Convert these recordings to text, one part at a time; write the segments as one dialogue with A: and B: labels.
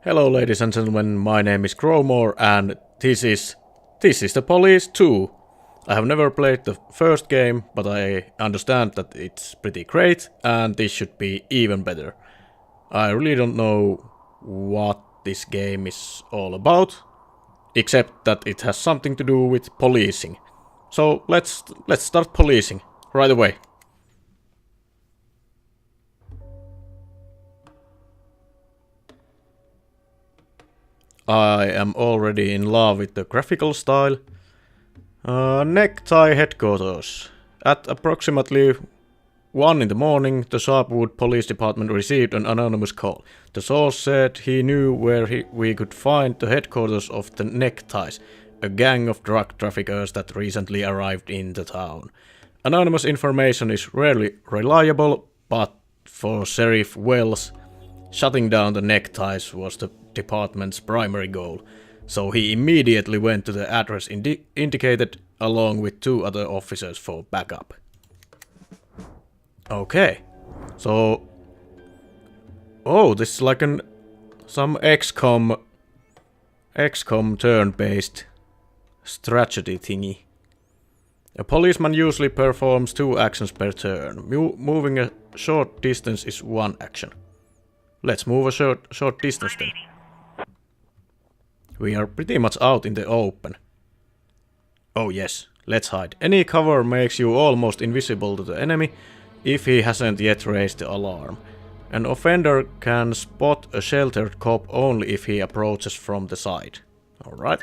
A: Hello ladies and gentlemen, my name is Crowmoore and this is the Police 2. I have never played the first game, but I understand that it's pretty great and this should be even better. I really don't know what this game is all about, except that it has something to do with policing. So let's start policing right away. I am already in love with the graphical style. Necktie headquarters. At approximately 1 in the morning, the Sharpwood police department received an anonymous call. The source said he knew where we could find the headquarters of the Neckties, a gang of drug traffickers that recently arrived in the town. Anonymous information is rarely reliable, but for Sheriff Wells, shutting down the Neckties was the department's primary goal, so he immediately went to the address indicated along with 2 other officers for backup. Okay, so... oh, this is like some XCOM turn-based strategy thingy. A policeman usually performs 2 actions per turn. Moving a short distance is 1 action. Let's move a short distance then. We are pretty much out in the open. Oh yes, let's hide. Any cover makes you almost invisible to the enemy if he hasn't yet raised the alarm. An offender can spot a sheltered cop only if he approaches from the side. Alright.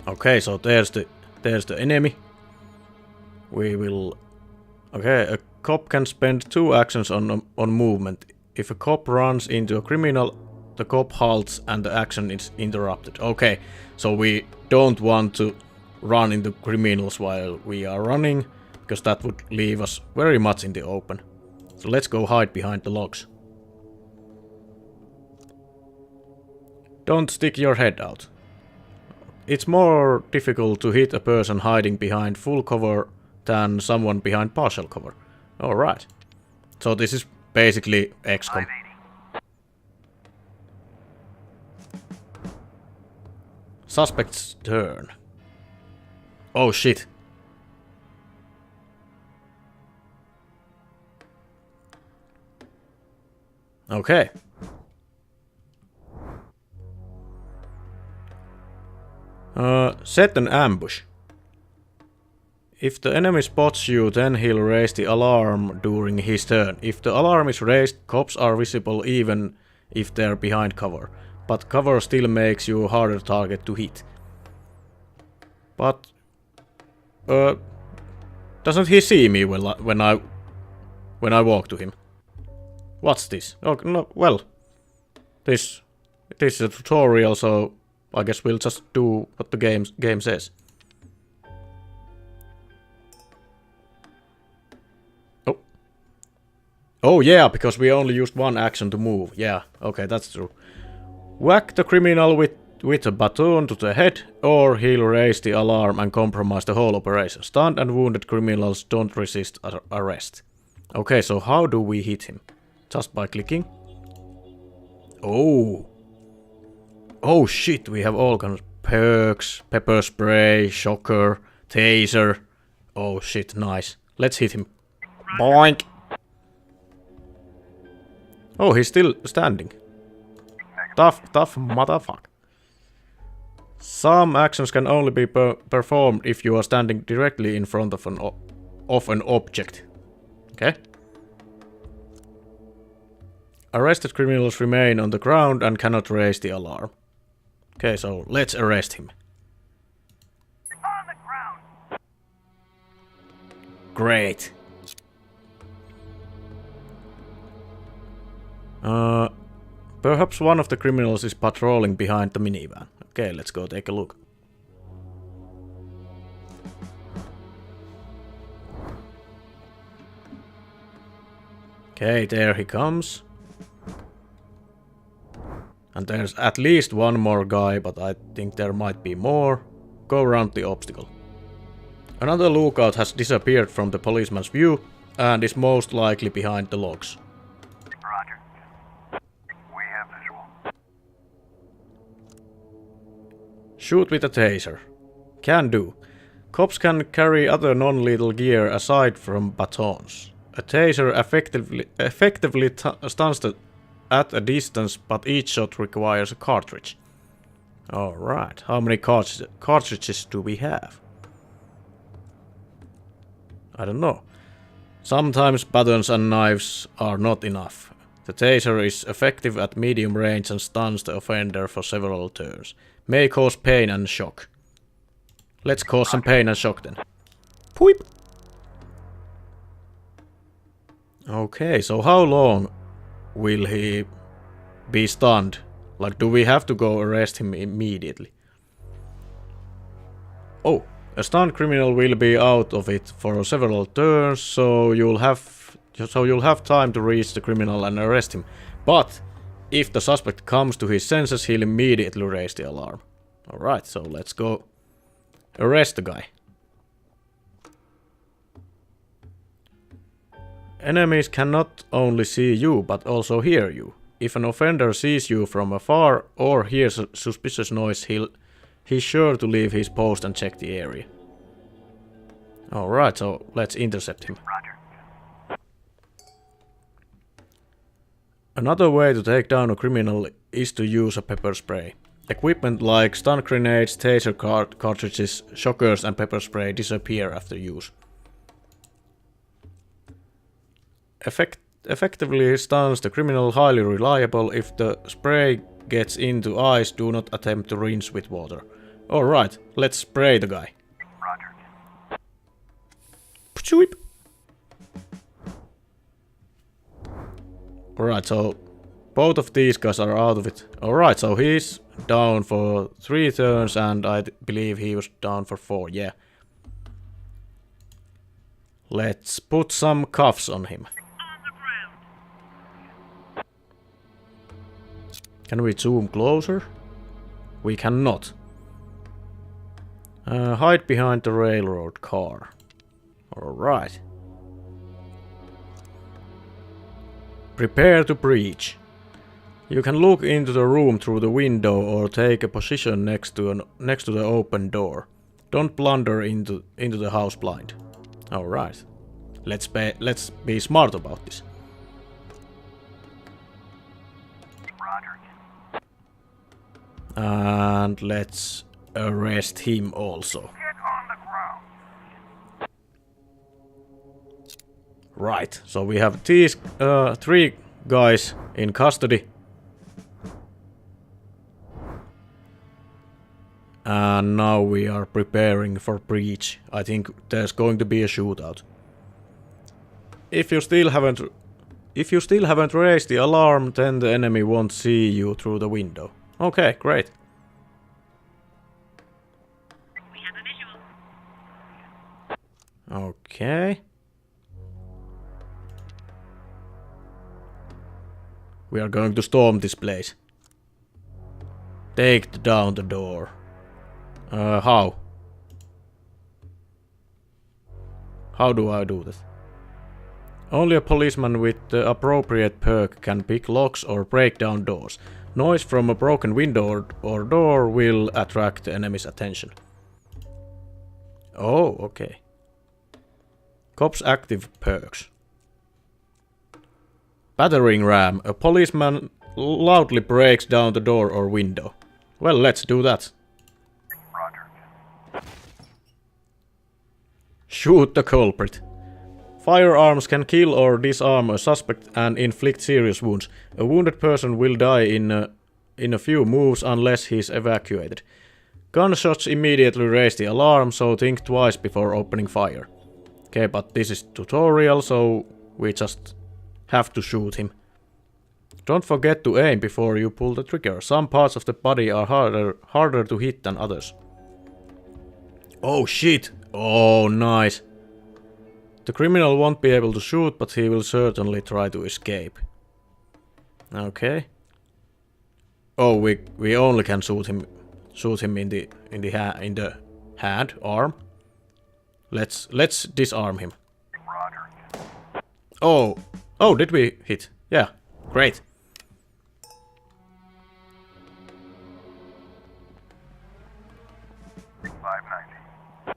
A: Okay, so there's the enemy. We will... okay, a cop can spend 2 actions on movement. If a cop runs into a criminal, the cop halts and the action is interrupted. Okay, so we don't want to run into criminals while we are running, because that would leave us very much in the open. So let's go hide behind the logs. Don't stick your head out. It's more difficult to hit a person hiding behind full cover than someone behind partial cover. Alright. So this is basically XCOM. Suspect's turn. Oh shit. Okay. Set an ambush. If the enemy spots you, then he'll raise the alarm during his turn. If the alarm is raised, cops are visible even if they're behind cover. But cover still makes you a harder target to hit. But... doesn't he see me when I walk to him? What's this? Oh, no, well... This is a tutorial, so I guess we'll just do what the game says. Oh yeah, because we only used 1 action to move. Yeah, okay, that's true. Whack the criminal with a baton to the head, or he'll raise the alarm and compromise the whole operation. Stunned and wounded criminals don't resist arrest. Okay, so how do we hit him? Just by clicking? Oh! Oh shit, we have all kinds of perks, pepper spray, shocker, taser. Oh shit, nice. Let's hit him. Boink! Oh, he's still standing. Tough motherfucker. Some actions can only be performed if you are standing directly in front of an object. Okay. Arrested criminals remain on the ground and cannot raise the alarm. Okay, so let's arrest him.
B: On the ground.
A: Great. Perhaps one of the criminals is patrolling behind the minivan. Okay, let's go take a look. Okay, there he comes. And there's at least 1 more guy, but I think there might be more. Go around the obstacle. Another lookout has disappeared from the policeman's view. and is most likely behind the logs.
B: Roger. We have visual.
A: Shoot with a taser. Can do. Cops can carry other non-lethal gear aside from batons. A taser effectively stuns at a distance, but each shot requires a cartridge. Alright, how many cartridges do we have? I don't know. Sometimes batons and knives are not enough. The taser is effective at medium range and stuns the offender for several turns. May cause pain and shock. Let's cause some pain and shock then. Pweep! Okay, so how long will he be stunned? Like, do we have to go arrest him immediately? Oh, a stunned criminal will be out of it for several turns, so you'll have time to reach the criminal and arrest him. But if the suspect comes to his senses, he'll immediately raise the alarm. Alright, so let's go arrest the guy. Enemies can not only see you, but also hear you. If an offender sees you from afar or hears a suspicious noise, he's sure to leave his post and check the area. Alright, so let's intercept him.
B: Roger.
A: Another way to take down a criminal is to use a pepper spray. Equipment like stun grenades, taser cartridges, shockers and pepper spray disappear after use. Effectively stuns the criminal, highly reliable. If the spray gets into eyes, do not attempt to rinse with water. Alright, let's spray the guy.
B: Roger.
A: Psweep. Alright, so both of these guys are out of it. Alright, so he's down for 3 turns and I believe he was down for 4, yeah. Let's put some cuffs on him. Can we zoom closer? We cannot. Hide behind the railroad car. Alright. Prepare to breach. You can look into the room through the window or take a position next to the open door. Don't blunder into the house blind. Alright. Let's be smart about this.
B: Roger.
A: And let's arrest him also.
B: Get on the ground.
A: Right, so we have these 3 guys in custody. And now we are preparing for breach. I think there's going to be a shootout. If you still haven't raised the alarm, then the enemy won't see you through the window. Okay, great.
C: We have a visual.
A: Okay. We are going to storm this place. Take down the door. How? How do I do this? Only a policeman with the appropriate perk can pick locks or break down doors. Noise from a broken window or door will attract the enemy's attention. Oh, okay. Cops active perks. Battering ram. A policeman loudly breaks down the door or window. Well, let's do that.
B: Roger.
A: Shoot the culprit. Firearms can kill or disarm a suspect and inflict serious wounds. A wounded person will die in a few moves unless he is evacuated. Gunshots immediately raise the alarm, so think twice before opening fire. Okay, but this is tutorial, so we just have to shoot him. Don't forget to aim before you pull the trigger. Some parts of the body are harder to hit than others. Oh shit! Oh, nice. The criminal won't be able to shoot, but he will certainly try to escape. Okay. Oh, we only can shoot him in the hand, arm. Let's disarm him.
B: Roger.
A: Oh. Oh, did we hit? Yeah. Great.
B: $5.90.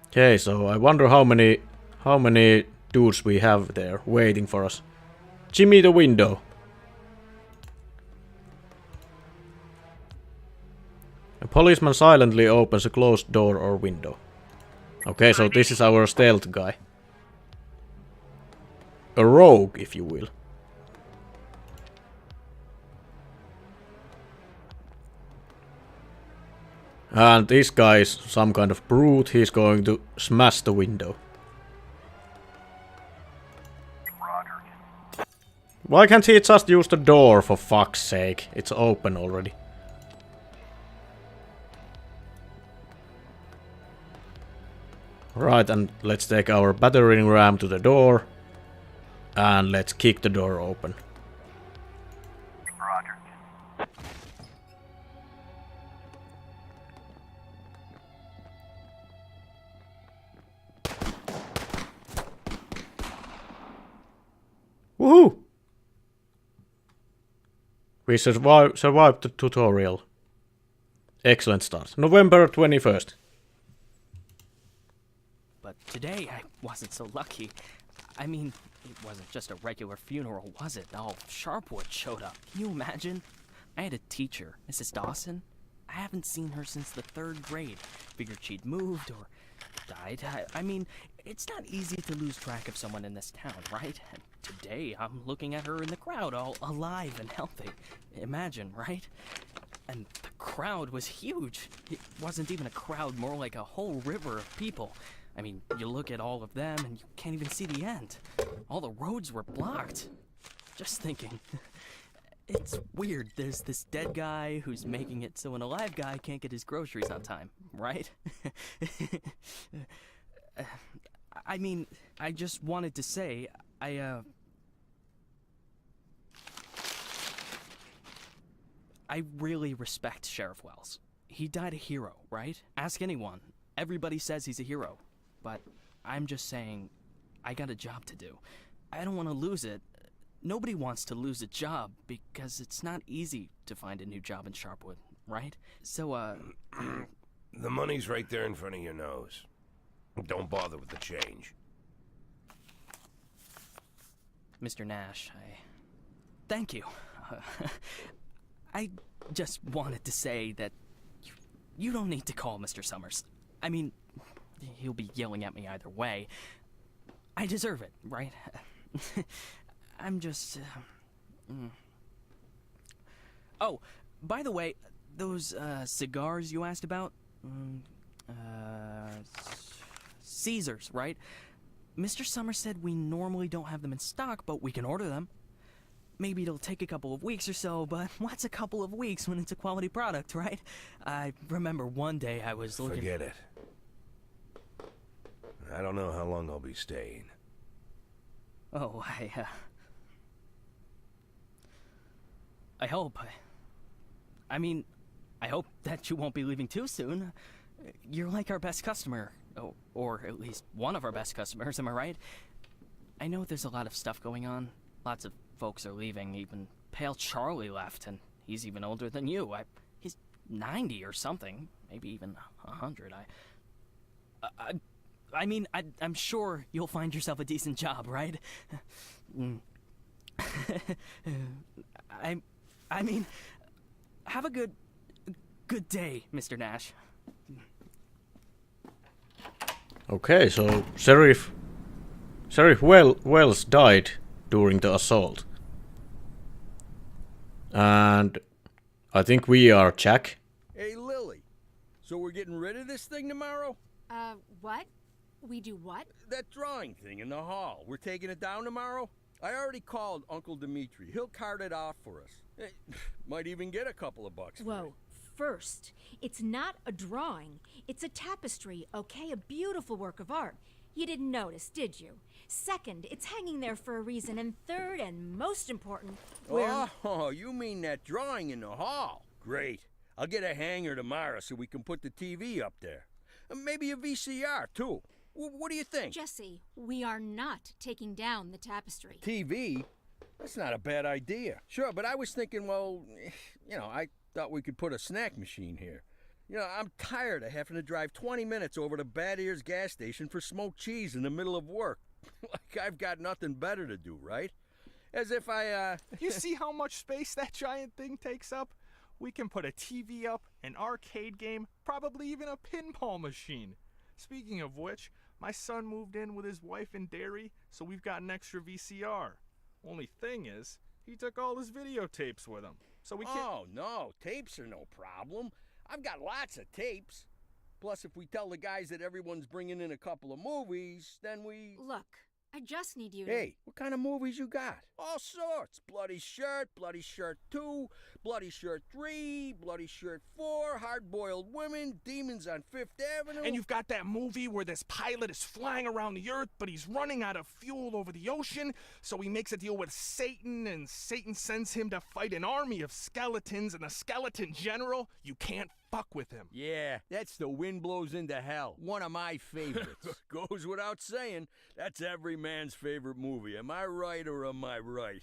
A: Okay, so I wonder how many dudes we have there waiting for us. Jimmy the window. A policeman silently opens a closed door or window. Okay, so this is our stealth guy. A rogue, if you will. And this guy is some kind of brute. He's going to smash the window.
B: Roger.
A: Why can't he just use the door, for fuck's sake? It's open already. Right, and let's take our battering ram to the door. And let's kick the door open.
B: Roger.
A: Woohoo! We survived the tutorial. Excellent start. November 21st.
D: But today I wasn't so lucky. I mean, it wasn't just a regular funeral, was it? All Sharpwood showed up. Can you imagine? I had a teacher, Mrs. Dawson. I haven't seen her since the 3rd grade. Figured she'd moved or died. I mean, it's not easy to lose track of someone in this town, right? And today I'm looking at her in the crowd, all alive and healthy. Imagine, right? And the crowd was huge. It wasn't even a crowd, more like a whole river of people. I mean, you look at all of them and you can't even see the end. All the roads were blocked. Just thinking. It's weird. There's this dead guy who's making it so an alive guy can't get his groceries on time, right? I mean, I just wanted to say, I really respect Sheriff Wells. He died a hero, right? Ask anyone. Everybody says he's a hero. But I'm just saying, I got a job to do. I don't want to lose it. Nobody wants to lose a job because it's not easy to find a new job in Sharpwood, right? So,
E: The money's right there in front of your nose. Don't bother with the change.
D: Mr. Nash, thank you. I just wanted to say that you don't need to call Mr. Summers. I mean, he'll be yelling at me either way. I deserve it, right? I'm just... Oh, by the way, those cigars you asked about? Caesars, right? Mr. Summers said we normally don't have them in stock, but we can order them. Maybe it'll take a couple of weeks or so, but what's a couple of weeks when it's a quality product, right? I remember one day I was looking...
E: Forget it. I don't know how long I'll be staying.
D: Oh, I hope. I mean, I hope that you won't be leaving too soon. You're like our best customer. Or at least one of our best customers, am I right? I know there's a lot of stuff going on. Lots of folks are leaving. Even Pale Charlie left, and he's even older than you. He's 90 or something. Maybe even 100. I mean, I'm sure you'll find yourself a decent job, right? I mean, have a good day, Mr. Nash.
A: Okay, so Sheriff Wells died during the assault. And I think we are Jack.
F: Hey, Lily. So we're getting rid of this thing tomorrow?
G: What? We do what?
F: That drawing thing in the hall. We're taking it down tomorrow? I already called Uncle Dimitri. He'll cart it off for us. Hey, might even get a couple of bucks.
G: Whoa. First, it's not a drawing. It's a tapestry, okay? A beautiful work of art. You didn't notice, did you? Second, it's hanging there for a reason. And third, and most important, we're...
F: Oh, you mean that drawing in the hall? Great. I'll get a hanger tomorrow so we can put the TV up there. And maybe a VCR, too. What do you think?
G: Jesse, we are not taking down the tapestry.
F: TV? That's not a bad idea. Sure, but I was thinking, well, I thought we could put a snack machine here. I'm tired of having to drive 20 minutes over to Bad Ears gas station for smoked cheese in the middle of work. Like I've got nothing better to do, right? As if
H: You see how much space that giant thing takes up? We can put a TV up, an arcade game, probably even a pinball machine. Speaking of which, my son moved in with his wife and dairy, so we've got an extra VCR. Only thing is, he took all his videotapes with him, so we can't...
F: Oh, no, tapes are no problem. I've got lots of tapes. Plus, if we tell the guys that everyone's bringing in a couple of movies, then we...
G: Look, I just need you to...
F: Hey, what kind of movies you got? All sorts. Bloody Shirt 2, Bloody Shirt 3, Bloody Shirt 4, Hard-Boiled Women, Demons on Fifth Avenue.
H: And you've got that movie where this pilot is flying around the earth, but he's running out of fuel over the ocean, so he makes a deal with Satan, and Satan sends him to fight an army of skeletons, and the skeleton general, you can't fuck with him.
F: Yeah, that's The Wind Blows into Hell. One of my favorites. Goes without saying, that's every man's favorite movie. Am I right or am I right?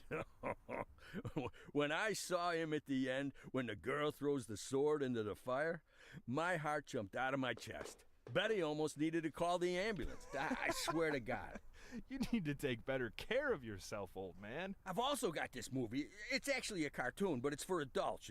F: When I saw him at the end, when the girl throws the sword into the fire, my heart jumped out of my chest. Betty almost needed to call the ambulance. I swear to God.
H: You need to take better care of yourself, old man.
F: I've also got this movie. It's actually a cartoon, but it's for adults,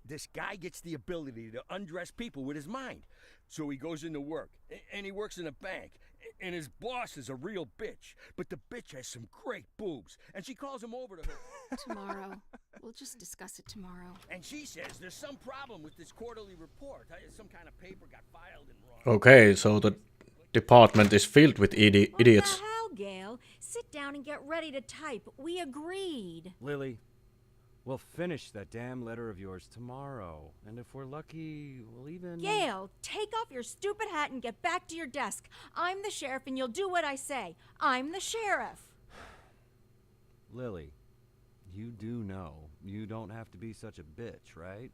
F: This guy gets the ability to undress people with his mind. So he goes into work, and he works in a bank, and his boss is a real bitch. But the bitch has some great boobs, and she calls him over to her.
G: Tomorrow. We'll just discuss it tomorrow.
F: And she says there's some problem with this quarterly report. Some kind of paper got filed in wrong.
A: Okay, so the department is filled with idiots.
G: What the hell, Gail? Sit down and get ready to type. We agreed.
I: Lily, we'll finish that damn letter of yours tomorrow. And if we're lucky, we'll even...
G: Gail, take off your stupid hat and get back to your desk. I'm the sheriff and you'll do what I say. I'm the sheriff.
I: Lily, you do know you don't have to be such a bitch, right?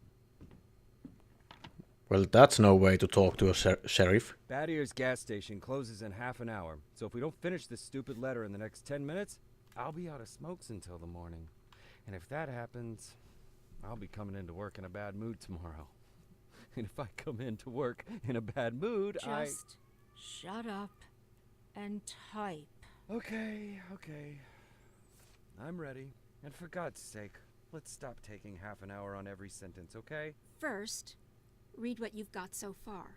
A: Well, that's no way to talk to a sheriff.
I: Bad Ears gas station closes in half an hour. So if we don't finish this stupid letter in the next 10 minutes, I'll be out of smokes until the morning. And if that happens, I'll be coming into work in a bad mood tomorrow. And if I come into work in a bad mood,
G: Just shut up and type.
I: Okay. I'm ready. And for God's sake, let's stop taking half an hour on every sentence, okay?
G: First, read what you've got so far.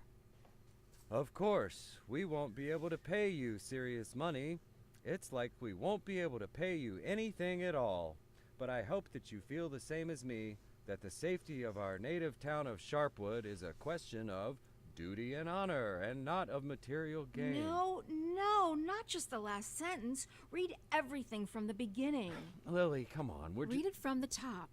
I: Of course, we won't be able to pay you serious money. It's like we won't be able to pay you anything at all. But I hope that you feel the same as me, that the safety of our native town of Sharpwood is a question of duty and honor, and not of material gain.
G: No, not just the last sentence. Read everything from the beginning.
I: Lily, come on,
G: Read it from the top.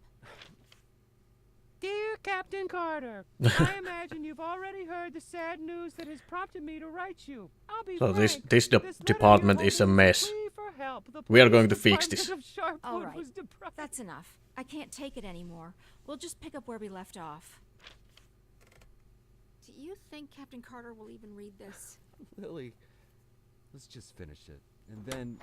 J: Dear Captain Carter, I imagine you've already heard the sad news that has prompted me to write you. I'll be
A: So
J: frank,
A: this department is a mess.
J: The
A: We are going to
J: police
A: fix this.
J: department of
G: All
J: Sharpwood
G: right,
J: was deprived.
G: that's enough. I can't take it anymore. We'll just pick up where we left off. Do you think Captain Carter will even read this?
I: Lily, let's just finish it. And then...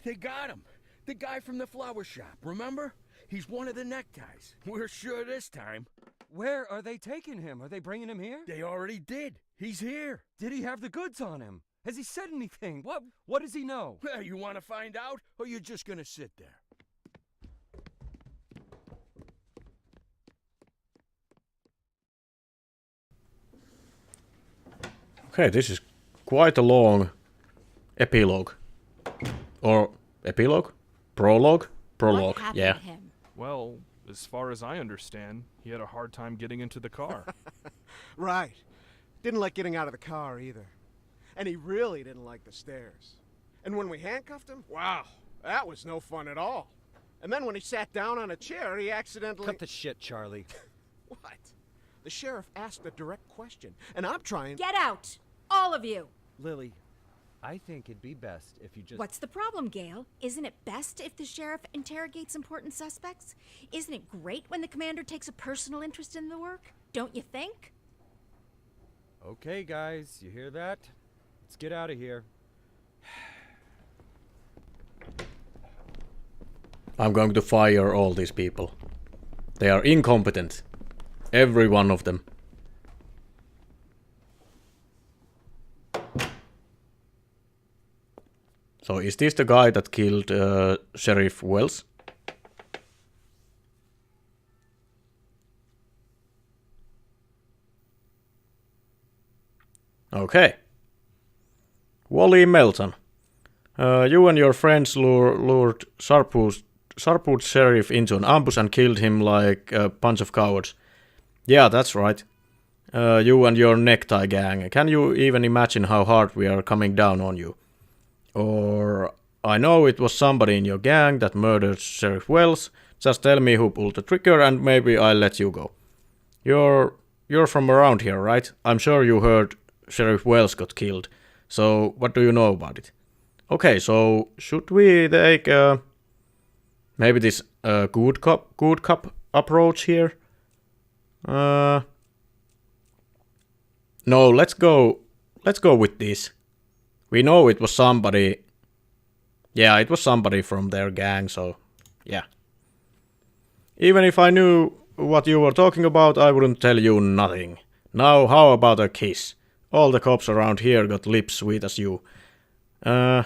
F: They got him. The guy from the flower shop, remember? He's one of the neckties. We're sure this time.
I: Where are they taking him? Are they bringing him here?
F: They already did. He's here.
I: Did he have the goods on him? Has he said anything? What does he know?
F: Well, you want to find out, or you're just gonna sit there?
A: Okay, this is quite a long epilogue. Or epilogue? Prologue? Prologue,
G: What happened
A: yeah.
G: to him?
H: Well, as far as I understand, he had a hard time getting into the car.
K: Right. Didn't like getting out of the car either. And he really didn't like the stairs. And when we handcuffed him, wow, that was no fun at all. And then when he sat down on a chair, he accidentally...
I: Cut the shit, Charlie.
K: What? The sheriff asked a direct question, and I'm trying...
G: Get out! All of you!
I: Lily, I think it'd be best if you just...
G: What's the problem, Gail? Isn't it best if the sheriff interrogates important suspects? Isn't it great when the commander takes a personal interest in the work? Don't you think?
I: Okay, guys, you hear that? Let's get out of here.
A: I'm going to fire all these people. They are incompetent. Every one of them. So is this the guy that killed Sheriff Wells? Okay. Wally Melton. You and your friends lured Sharpwood Sheriff into an ambush and killed him like a bunch of cowards. Yeah, that's right. You and your necktie gang. Can you even imagine how hard we are coming down on you? Or, I know it was somebody in your gang that murdered Sheriff Wells. Just tell me who pulled the trigger and maybe I'll let you go. You're from around here, right? I'm sure you heard Sheriff Wells got killed. So, what do you know about it? Okay, so should we take maybe this good cop approach here? No, let's go with this. We know it was somebody. Yeah, it was somebody from their gang, so yeah. Even if I knew what you were talking about, I wouldn't tell you nothing. Now, how about a kiss? All the cops around here got lips sweet as you. Okay,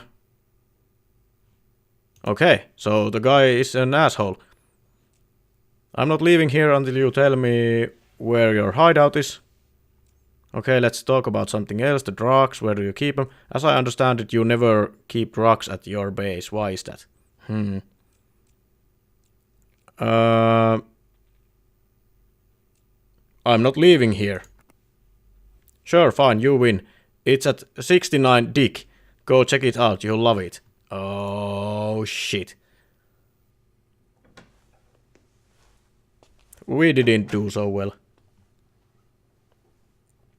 A: so the guy is an asshole. I'm not leaving here until you tell me where your hideout is. Okay, let's talk about something else. The drugs, where do you keep them? As I understand it, you never keep drugs at your base. Why is that? I'm not leaving here. Sure, fine, you win. It's at 69 Dick. Go check it out, you'll love it. Oh, shit. We didn't do so well.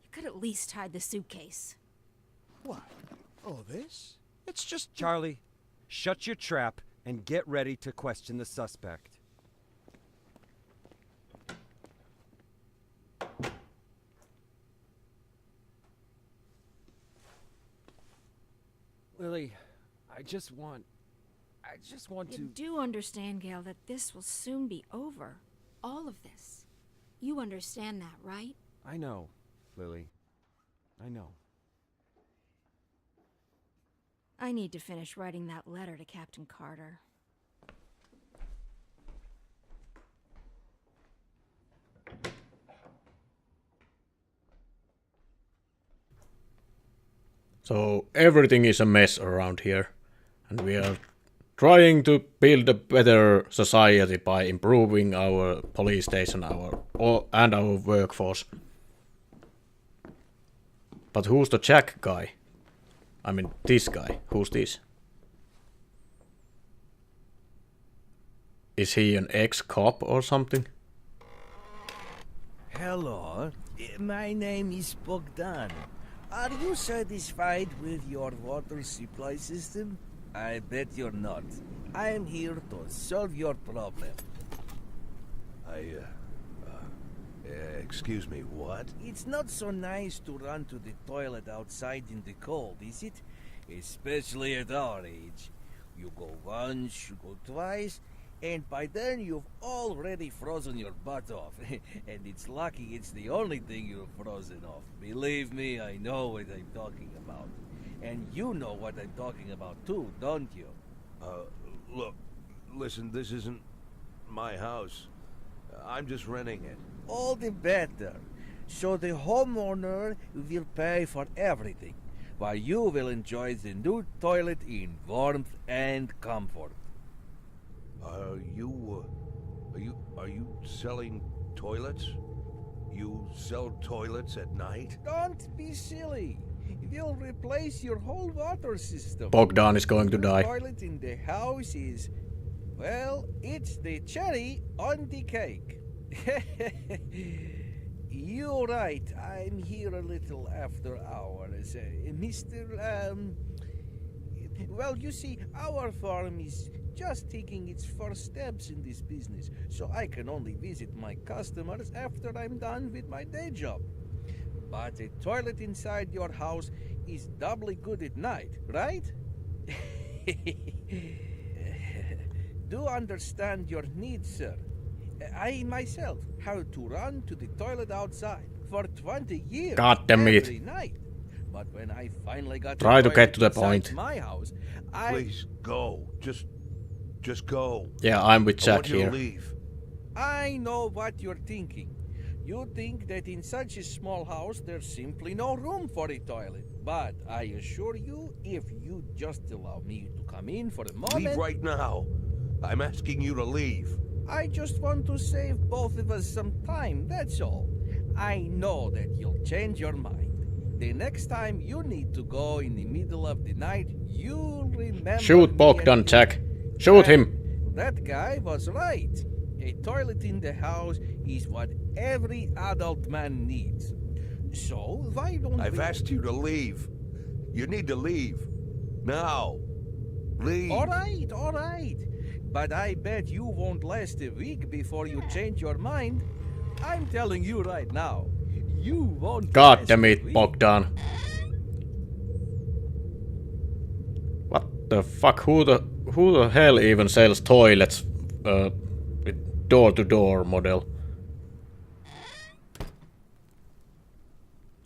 G: You could at least hide the suitcase.
K: What? Oh, this? It's just...
I: Charlie, shut your trap and get ready to question the suspect. Lily, I just want to...
G: You do understand, Gail, that this will soon be over. All of this. You understand that, right?
I: I know, Lily. I know.
G: I need to finish writing that letter to Captain Carter.
A: So everything is a mess around here, and we are trying to build a better society by improving our police station and our workforce. But who's the Jack guy? I mean, this guy. Who's this? Is he an ex-cop or something?
L: Hello, my name is Bogdan. Are you satisfied with your water supply system? I bet you're not. I am here to solve your problem.
E: Excuse me, what?
L: It's not so nice to run to the toilet outside in the cold, is it? Especially at our age. You go once, you go twice, and by then you've already frozen your butt off. And it's lucky it's the only thing you've frozen off. Believe me, I know what I'm talking about. And you know what I'm talking about too, don't you?
E: Look, listen, this isn't my house. I'm just renting it.
L: All the better. So the homeowner will pay for everything, while you will enjoy the new toilet in warmth and comfort.
E: Are you selling toilets? You sell toilets at night?
L: Don't be silly. We'll replace your whole water system.
A: Bogdan is going to die.
L: The toilet in the house is, well, it's the cherry on the cake. You're right. I'm here a little after hours. Well, you see, our farm is just taking its first steps in this business, so I can only visit my customers after I'm done with my day job. But a toilet inside your house is doubly good at night, right? Do understand your needs, sir. I myself have to run to the toilet outside for 20 years
A: God damn it.
L: every night. But when I finally got
A: Try to get to the
L: inside
A: point.
L: my house,
E: Please go. Just go.
A: Yeah, I'm with
E: I
A: Jack
E: want you
A: here.
E: to leave.
L: I know what you're thinking. You think that in such a small house there's simply no room for a toilet. But I assure you, if you just allow me to come in for a moment...
E: Leave right now. I'm asking you to leave.
L: I just want to save both of us some time, that's all. I know that you'll change your mind. The next time you need to go in the middle of the night, you'll remember
A: Shoot
L: me
A: Bogdan,
L: and-
A: Jack. Shoot him.
L: That guy was right. A toilet in the house is what every adult man needs. So, why don't
E: I've
L: we...
E: asked you to leave. You need to leave. Now. Leave.
L: All right. But I bet you won't last a week before you change your mind. I'm telling you right now. You won't
A: God
L: last
A: damn
L: a
A: it,
L: week.
A: Bogdan. What the fuck? Who the hell even sells toilets with door-to-door model?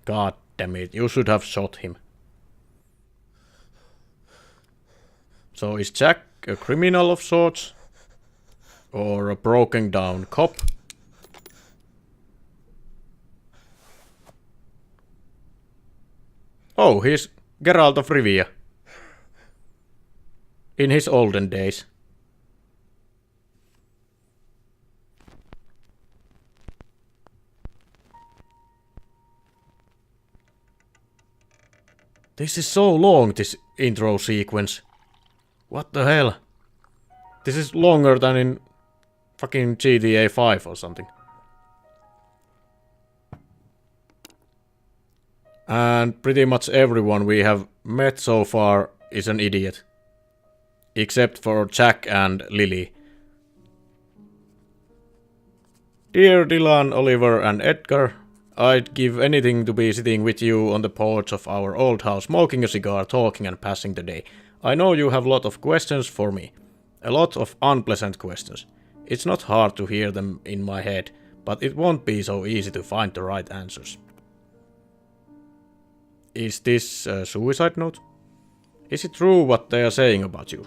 A: God damn it, you should have shot him. So is Jack a criminal of sorts? Or a broken down cop? Oh, he's Geralt of Rivia. In his olden days. This is so long, this intro sequence. What the hell? This is longer than in fucking GTA 5 or something. And pretty much everyone we have met so far is an idiot. Except for Jack and Lily. Dear Dylan, Oliver and Edgar, I'd give anything to be sitting with you on the porch of our old house, smoking a cigar, talking and passing the day. I know you have a lot of questions for me. A lot of unpleasant questions. It's not hard to hear them in my head, but it won't be so easy to find the right answers. Is this a suicide note? Is it true what they are saying about you?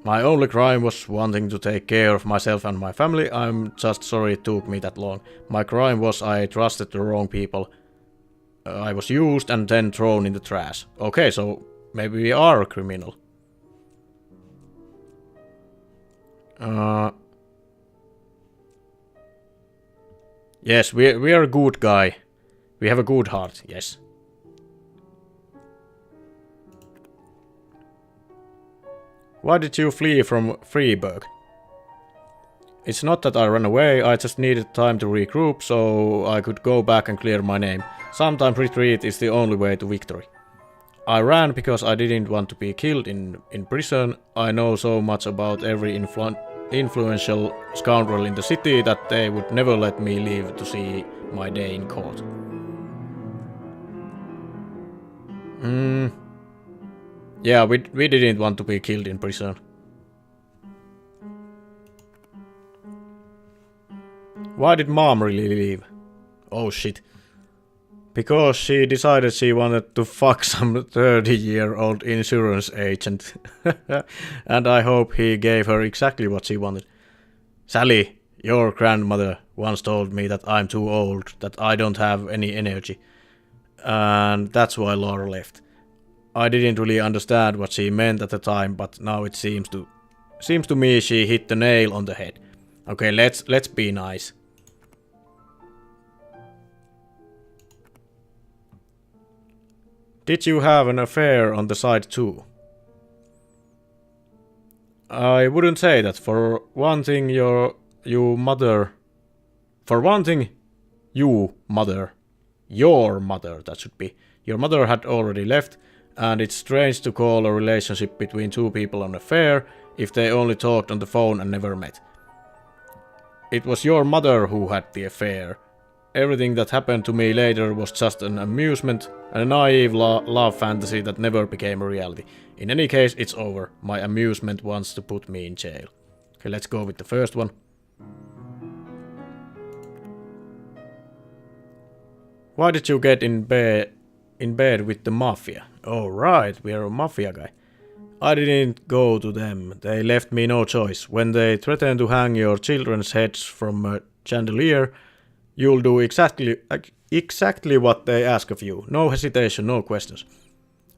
A: My only crime was wanting to take care of myself and my family. I'm just sorry it took me that long. My crime was I trusted the wrong people. I was used and then thrown in the trash. Okay, so maybe we are a criminal. Yes, we are a good guy. We have a good heart, yes. Why did you flee from Freeburg? It's not that I ran away, I just needed time to regroup so I could go back and clear my name. Sometimes retreat is the only way to victory. I ran because I didn't want to be killed in prison. I know so much about every influential scoundrel in the city that they would never let me leave to see my day in court. Yeah, we didn't want to be killed in prison. Why did Mom really leave? Oh shit. Because she decided she wanted to fuck some 30-year-old insurance agent. And I hope he gave her exactly what she wanted. Sally, your grandmother once told me that I'm too old, that I don't have any energy. And that's why Laura left. I didn't really understand what she meant at the time, but now it seems to me she hit the nail on the head. Okay, let's be nice. Did you have an affair on the side too? I wouldn't say that. For one thing, your mother, that should be. Your mother had already left, and it's strange to call a relationship between two people an affair if they only talked on the phone and never met. It was your mother who had the affair, everything that happened to me later was just an amusement, a naive love fantasy that never became a reality. In any case, it's over. My amusement wants to put me in jail. Okay, let's go with the first one. Why did you get in bed with the mafia? Oh right, we are a mafia guy. I didn't go to them. They left me no choice. When they threaten to hang your children's heads from a chandelier, you'll do exactly what they ask of you. No hesitation, no questions.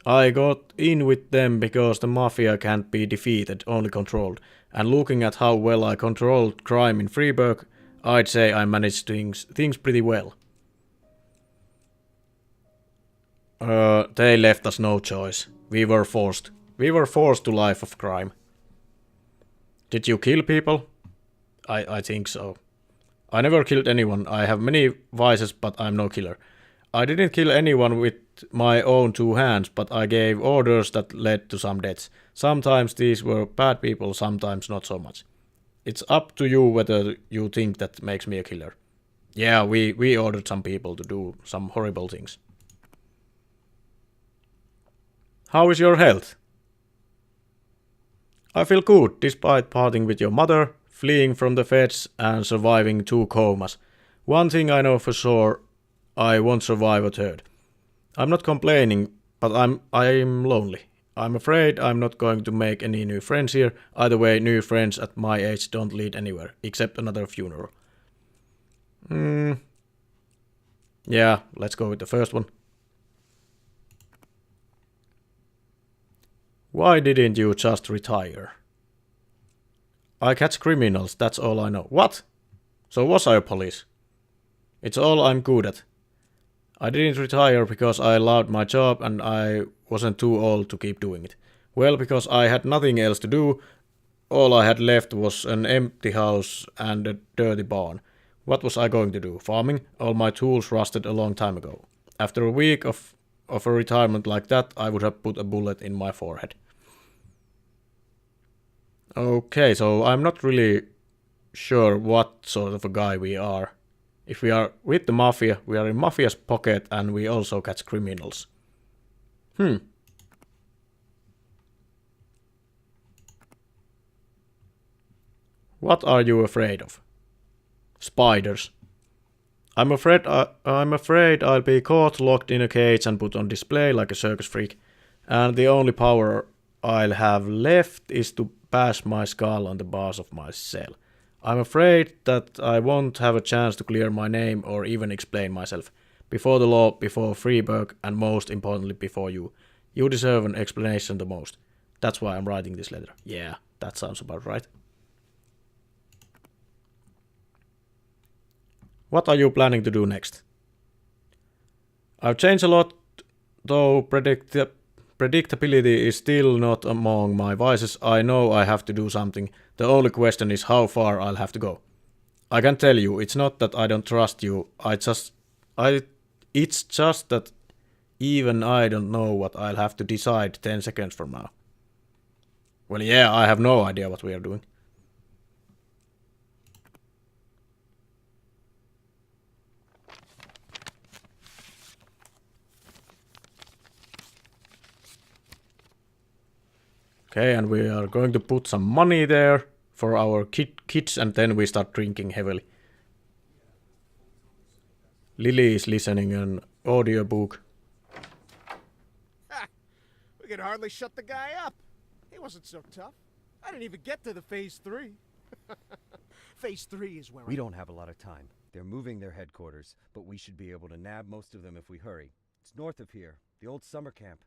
A: I got in with them because the mafia can't be defeated, only controlled. And looking at how well I controlled crime in Freeburg, I'd say I managed things pretty well. They left us no choice. We were forced. We were forced to life of crime. Did you kill people? I think so. I never killed anyone. I have many vices, but I'm no killer. I didn't kill anyone with my own two hands, but I gave orders that led to some deaths. Sometimes these were bad people, sometimes not so much. It's up to you whether you think that makes me a killer. Yeah, we ordered some people to do some horrible things. How is your health? I feel good, despite parting with your mother, fleeing from the feds, and surviving 2 comas. One thing I know for sure, I won't survive a third. I'm not complaining, but I'm lonely. I'm afraid I'm not going to make any new friends here. Either way, new friends at my age don't lead anywhere, except another funeral. Yeah, let's go with the first one. Why didn't you just retire? I catch criminals, that's all I know. What? So was I a police? It's all I'm good at. I didn't retire because I loved my job and I wasn't too old to keep doing it. Well, because I had nothing else to do, all I had left was an empty house and a dirty barn. What was I going to do? Farming? All my tools rusted a long time ago. After a week of a retirement like that, I would have put a bullet in my forehead. Okay, so I'm not really sure what sort of a guy we are. If we are with the mafia, we are in mafia's pocket and we also catch criminals. What are you afraid of? Spiders. I'm afraid I'll be caught, locked in a cage and put on display like a circus freak. And the only power I'll have left is to bash my skull on the bars of my cell. I'm afraid that I won't have a chance to clear my name or even explain myself. Before the law, before Freeburg, and most importantly before you. You deserve an explanation the most. That's why I'm writing this letter. Yeah, that sounds about right. What are you planning to do next? I've changed a lot, though predictability is still not among my vices. I know I have to do something. The only question is how far I'll have to go. I can tell you, it's not that I don't trust you. It's just that even I don't know what I'll have to decide 10 seconds from now. Well, yeah, I have no idea what we are doing. Okay, and we are going to put some money there for our kids and then we start drinking heavily. Lily is listening an audiobook.
K: We could hardly shut the guy up. He wasn't so tough. I didn't even get to the Phase 3. Phase 3 is where
I: We don't have a lot of time. They're moving their headquarters, but we should be able to nab most of them if we hurry. It's north of here, the old summer camp.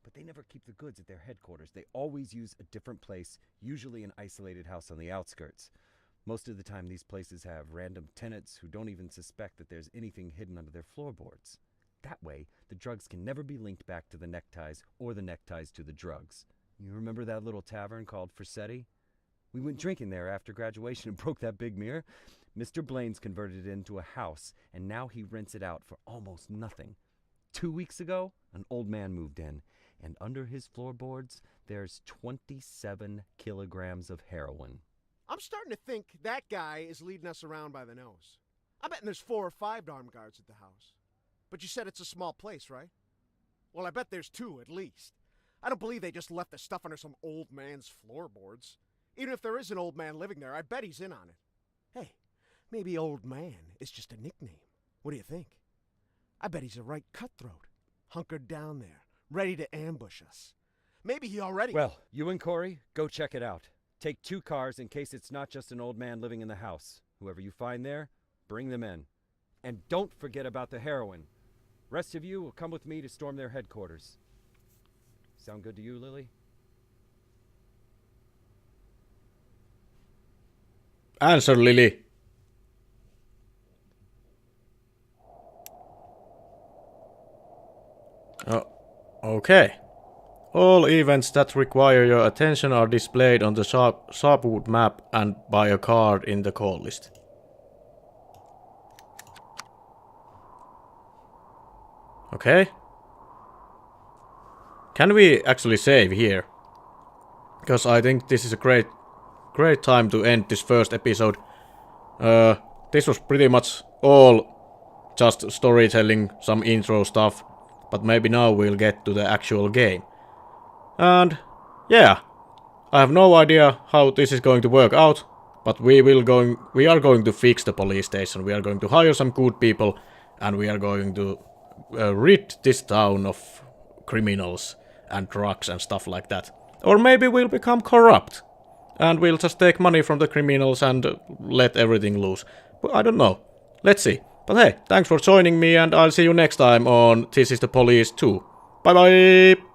I: But they never keep the goods at their headquarters. They always use a different place, usually an isolated house on the outskirts. Most of the time these places have random tenants who don't even suspect that there's anything hidden under their floorboards. That way, the drugs can never be linked back to the neckties or the neckties to the drugs. You remember that little tavern called Frissetti? We went drinking there after graduation and broke that big mirror. Mr. Blaine's converted it into a house, and now he rents it out for almost nothing. 2 weeks ago, an old man moved in. And under his floorboards, there's 27 kilograms of heroin.
K: I'm starting to think that guy is leading us around by the nose. I bet there's 4 or 5 armed guards at the house. But you said it's a small place, right? Well, I bet there's 2 at least. I don't believe they just left the stuff under some old man's floorboards. Even if there is an old man living there, I bet he's in on it. Hey, maybe old man is just a nickname. What do you think? I bet he's a right cutthroat, hunkered down there, ready to ambush us. Maybe he already...
I: Well, you and Corey, go check it out. Take 2 cars in case it's not just an old man living in the house. Whoever you find there, bring them in. And don't forget about the heroin. Rest of you will come with me to storm their headquarters. Sound good to you, Lily?
A: Answer, Lily. Oh, okay. All events that require your attention are displayed on the Sharpwood map and by a card in the call list. Okay. Can we actually save here? Because I think this is a great time to end this first episode. This was pretty much all just storytelling, some intro stuff, but maybe now we'll get to the actual game. And yeah, I have no idea how this is going to work out, but we are going to fix the police station. We are going to hire some good people, and we are going to rid this town of criminals and drugs and stuff like that. Or maybe we'll become corrupt, and we'll just take money from the criminals and let everything loose. But I don't know. Let's see. But hey, thanks for joining me, and I'll see you next time on This is the Police 2. Bye bye!